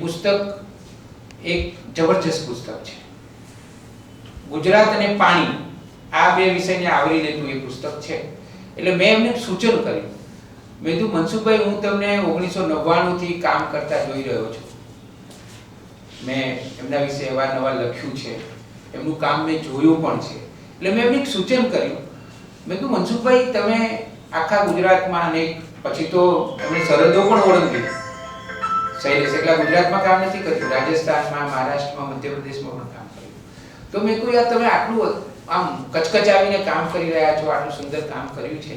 પુસ્તક એક જબરજસ્ત પુસ્તક છે. ગુજરાત અને પાણી આ બે વિષયને આવરી લેતું એ પુસ્તક છે. એટલે મેં એમને સૂચન કર્યું, મેં કીધું મનસુખભાઈ, હું તમને 1999 થી કામ કરતા જોઈ રહ્યો છું. મેં એમના વિશે અવારનવાર લખ્યું છે, એમનું કામ મેં જોયું પણ છે. એટલે મેં એમને એક સૂચન કર્યું, મેં કીધું મનસુખભાઈ, તમે આખા ગુજરાતમાં અને પછી તો એમણે સરહદો પણ ઓળંગી. શૈલેષ એકલા ગુજરાતમાં કામ નથી કર્યું, રાજસ્થાનમાં, મહારાષ્ટ્રમાં, મધ્યપ્રદેશમાં પણ કામ કર્યું. તો મેં કહ્યું, યાર તમે આટલું આમ કચકચાવીને કામ કરી રહ્યા છો, આટલું સુંદર કામ કર્યું છે,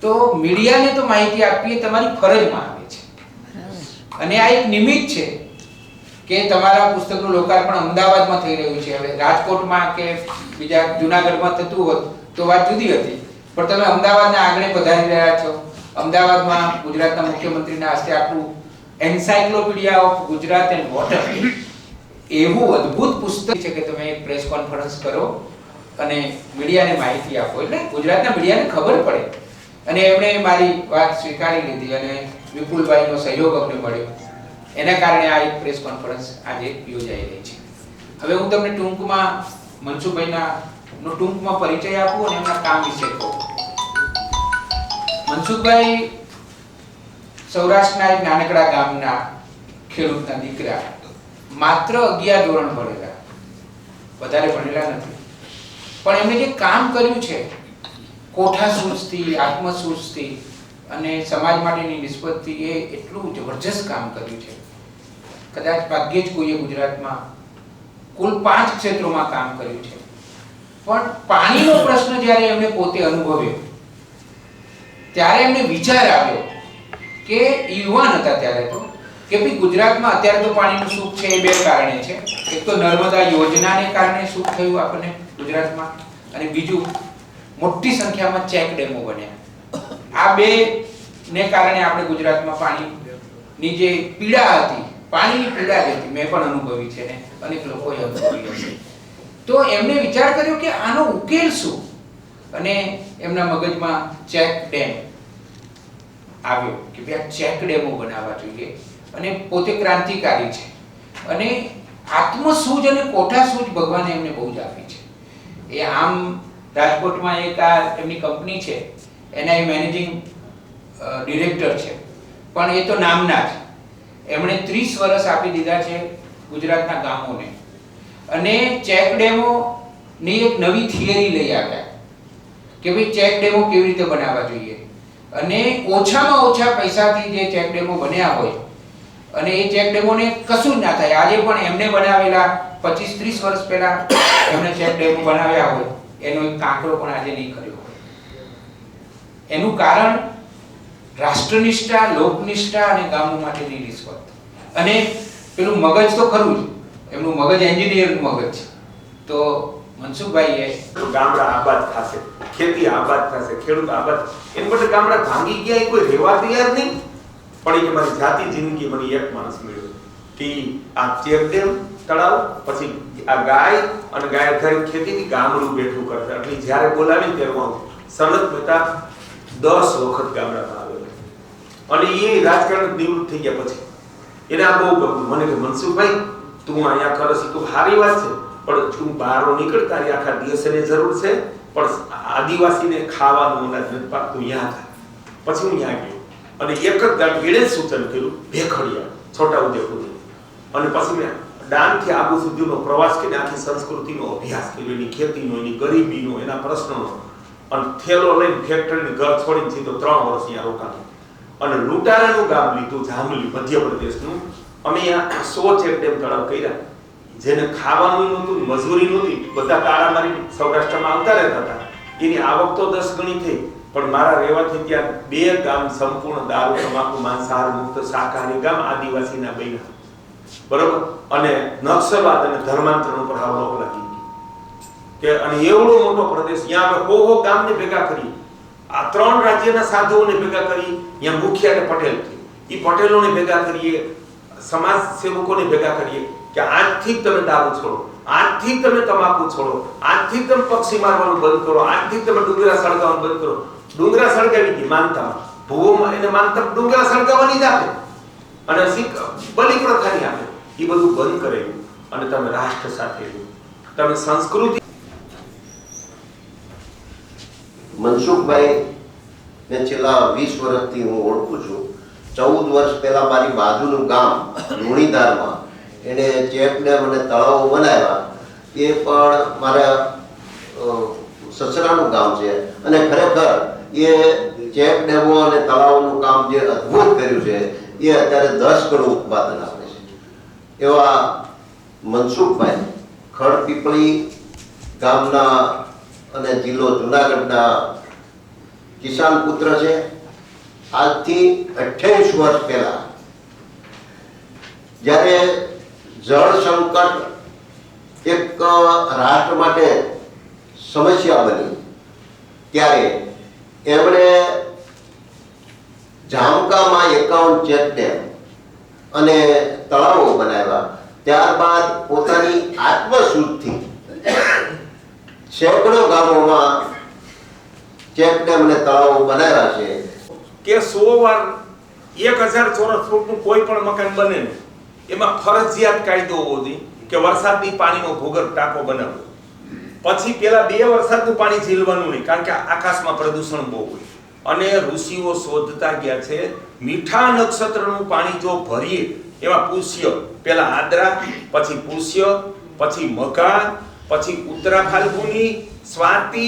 તો મીડિયાને તો માહિતી આપવી એ તમારી ફરજમાં આવે છે. અને આ એક નિમિત્ત છે કે તમારા પુસ્તકનું લોકાર્પણ અમદાવાદમાં થઈ રહ્યું છે. હવે રાજકોટમાં કે બીજા જૂનાગઢમાં થતું હોત તો વાત જુદી હતી, પણ તમે અમદાવાદના આંગણે પધારી રહ્યા છો. અમદાવાદમાં ગુજરાતના મુખ્યમંત્રીના હસ્તે આપણું encyclopaedia of Gujarat and water એવું અદ્ભુત પુસ્તક છે કે તમે એક પ્રેસ કોન્ફરન્સ કરો અને મીડિયાને માહિતી આપો, એટલે ગુજરાતના મીડિયાને ખબર પડે. અને એમણે મારી વાત સ્વીકારી લીધી અને વિપુલભાઈનો સહયોગ અમને મળ્યો. એના કારણે આ એક પ્રેસ કોન્ફરન્સ આજે યોજાઈ રહી છે. હવે હું તમને ટૂંકમાં મનસુખભાઈના ટૂંકમાં પરિચય આપું અને એમના કામ વિશે કહું. મનસુખભાઈ સૌરાષ્ટ્રના એક નાનકડા ગામના ખેડૂતના દીકરા, માત્ર 11 ધોરણ ભણેલા, વધારે ભણેલા નથી. પણ એમણે જે કામ કર્યું છે, કોઠા સૂઝથી, આત્મસૂઝથી અને સમાજ માટેની નિસ્બતથી, એ એટલું જબરજસ્ત કામ કર્યું છે. કદાચ ભાગ્યે જ કોઈએ ગુજરાતમાં કુલ 5 ક્ષેત્રોમાં કામ કર્યું છે. પણ પાણીનો પ્રશ્ન જ્યારે એમણે પોતે અનુભવ્યો ત્યારે એમને વિચાર આવ્યો કે યુવાન હતા ત્યારે તો, કે ભાઈ ગુજરાતમાં અત્યારે તો પાણીનું સુખ છે એ બે કારણે છે. એક તો નર્મદા યોજનાને કારણે સુખ થયું આપણને ગુજરાતમાં, અને બીજું મોટી સંખ્યામાં ચેક ડેમો બન્યા. આ બે ને કારણે આપણે ગુજરાતમાં પાણીની જે પીડા હતી, પાણીની પીડા હતી, મેં પણ અનુભવી છે ને અનેક લોકોએ અનુભવી હશે. તો એમને વિચાર કર્યો કે આનો ઉકેલ શું, અને એમના મગજમાં ચેક ડેમ આવ્યો કે ભાઈ આ ચેક ડેમો બનાવવા જોઈએ. અને પોતે ક્રાંતિકારી છે અને આત્મસૂઝ અને કોઠાસૂઝ ભગવાને એમને બહુ જ આપી છે. એ આમ રાજકોટમાં એક આ એમની કંપની છે, એના એ મેનેજિંગ ડિરેક્ટર છે, પણ એ તો નામના જ. એમણે 30 વર્ષ આપી દીધા છે ગુજરાતના ગામોને, અને ચેક ડેમો ની એક નવી થિયરી લઈ આવ્યા કે ભાઈ ચેક ડેમો કેવી રીતે બનાવવા જોઈએ, અને ઓછામાં ઓછા પૈસાથી જે ચેક ડેમો બન્યા હોય, અને એ ચેક ડેમોને કશું જ ના થાય. આજે પણ એમને બનાવેલા 25-30 વર્ષ પહેલા એમણે ચેક ડેમો બનાવ્યા હોય એનો એક કાંકરો પણ આજે નહીં કર્યો હોય. એનું કારણ રાષ્ટ્રનિષ્ઠા, લોકનિષ્ઠા અને ગામો માટેની નિસ્બત. અને પેલું મગજ તો ખરું જ, એમનું મગજ એન્જિનિયરનું મગજ છે. તો મનસુખભાઈએ ગામડા આબાદ થશે, ખેતી આબાદ થશે, ખેડૂત આબાદ, એના માટે ગામડા ભાંગી ગયા, કોઈ રહેવા તૈયાર નહીં. પણ એ મારી જાતિ જિંદગી મને એક માણસ મળ્યો કે આ ચેક ડેમ તળાવ, પછી આ ગાય અને ગાય આધારિત ખેતીથી ગામડું બેઠું કરશે. એટલે જ્યારે બોલાવી ત્યારે હું સનત મહેતા 10 વખત ગામડામાં આવેલો, અને એ રાજકારણ નિવૃત્ત થઈ ગયા પછી એને આ બહુ ગમ્યું મને કે મનસુખભાઈ તું અહીંયા કરસ તો સારી વાત છે, પણ તું બહાર નીકળ, તારી આખા દેશને જરૂર છે, પણ આદિવાસીને ખાવાનું અનાજ નથી પાકતું, અહીંયા થાય. પછી હું ત્યાં ગયો અને એક જ ગામ એણે સૂચન કર્યું, ભેખડિયા, છોટાઉદેપુર. અને પછી મેં ડાંગથી આબુ સુધીનો પ્રવાસ કરીને આખી સંસ્કૃતિનો અભ્યાસ કર્યો, એની ખેતીનો, એની ગરીબીનો, એના પ્રશ્નોનો. અને થેલો લઈને ફેક્ટરીની ઘર છોડીને સીધો 3 વર્ષ અહીંયા રોકાયો અને લૂંટારાનું ગામ લીધું, જામલી, મધ્યપ્રદેશનું. અમે અહીંયા 100 ચેક ડેમ તળાવ કર્યા. જેને ખાવાનું નહોતું, મજૂરી નહોતી, બધા તાળા મારી સૌરાષ્ટ્રમાં આવતા રહેતા હતા. એની આવક તો 10 ગણી થઈ, પણ મારા રહેવાથી ત્યાં 2 ગામ સંપૂર્ણ દારૂ, તમાકુ, માંસાહાર મુક્ત શાકાહારી ગામ આદિવાસીના બન્યા. બરોબર. અને નક્સલવાદ અને ધર્માંતરણ ઉપર રોક લાગી કે, અને એવડો મોટો પ્રદેશ, ત્યાં અમે હો ગામને ભેગા કરી, આ 3 રાજ્યના સાધુઓને ભેગા કરી, ત્યાં મુખ્ય અને પટેલ છે, એ પટેલોને ભેગા કરીએ, સમાજ સેવકોને ભેગા કરીએ કે આજથી તમે દારૂ છોડો, આજથી તમે તમાકુ છોડો, આજથી તમે પક્ષી મારવાનું બંધ કરો, આજથી તમે ડુંગરા સળગાવવાનું બંધ કરો. ડુંગરા સળગાવી દી માનતામાં, ભૂવોમાં એને માનતા ડુંગરા સળગાવવાની જ આપે, અને બલિ પ્રથાની આપે. એ બધું બંધ કરેલું અને તમે રાષ્ટ્ર સાથે તમે સંસ્કૃતિ. મનસુખભાઈ ને છેલ્લા 20 વર્ષથી હું ઓળખું છું. 14 વર્ષ પહેલા મારી બાજુનું ગામ લુણીધારમાં એને ચેક ડેમ અને તળાવો બનાવ્યા. એ પણ મારા સસરાનું ગામ છે અને ખરેખર એ ચેક ડેમો અને તળાવોનું કામ જે અદ્ભુત કર્યું છે એ અત્યારે 10 ગણું ઉત્પાદન આપે છે. એવા મનસુખભાઈ ખડપીપળી ગામના અને જિલ્લો જુનાગઢના કિસાન પુત્ર છે. આજથી 28 વર્ષ પહેલા જ્યારે જળ સંકટ એક રાષ્ટ્ર માટે સમસ્યા બની ત્યારે એમણે જામકામાં 51 ચેક ડેમ અને તળાવો બનાવ્યા. ત્યારબાદ પોતાની આત્મશુદ્ધિથી સેંકડો ગામોમાં ચેક ડેમ અને તળાવો બનાવ્યા છે. કે 100 વાર 1000 ચોરસ ફૂટનું કોઈ પણ મકાન બને ને એમાં ફરજિયાત કાયદો હોવો જોઈએ કે વરસાદની પાણીનો ભૂગર્ભ ટાંકો બનાવવો. પછી પેલા 2 વરસાદનું પાણી ઝીલવાનું નહીં, કારણ કે આકાશમાં પ્રદૂષણ બહુ હોય. અને ઋષિઓ શોધતા ગયા છે મીઠા નક્ષત્રનું પાણી જો ભરીએ એમાં પુષ્ય, પેલા આદ્રા, પછી પુષ્ય, પછી મઘા, પછી ઉત્તરા ફાલ્ગુની, સ્વાતિ,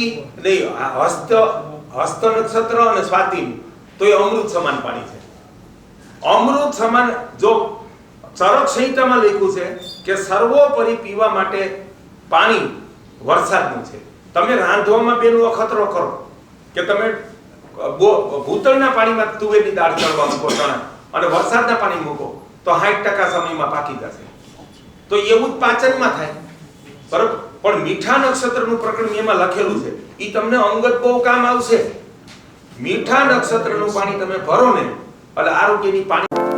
હસ્ત નક્ષત્ર અને સ્વાતિ, તો એ અમૃત સમાન પાણી છે. અમૃત સમાન. જો ચરક સંહિતામાં લખ્યું છે કે સર્વોપરી પીવા માટે પાણી વરસાદનું છે. તમે રાંધવામાં બેનું અખતરો કરો કે તમે ભૂતળના પાણીમાં તુવેરની દાળ ચડવા મૂકો ચણા અને વરસાદના પાણી મૂકો તો 60% સમયમાં પાકી જશે. તો એવું જ પાચનમાં થાય, બરોબર. પણ મીઠા નક્ષત્રનું પ્રકરણ એમાં લખેલું છે, એ તમને અંગત બહુ કામ આવશે. મીઠા નક્ષત્રનું પાણી તમે ભરો ને એટલે આરોગ્યની પાણી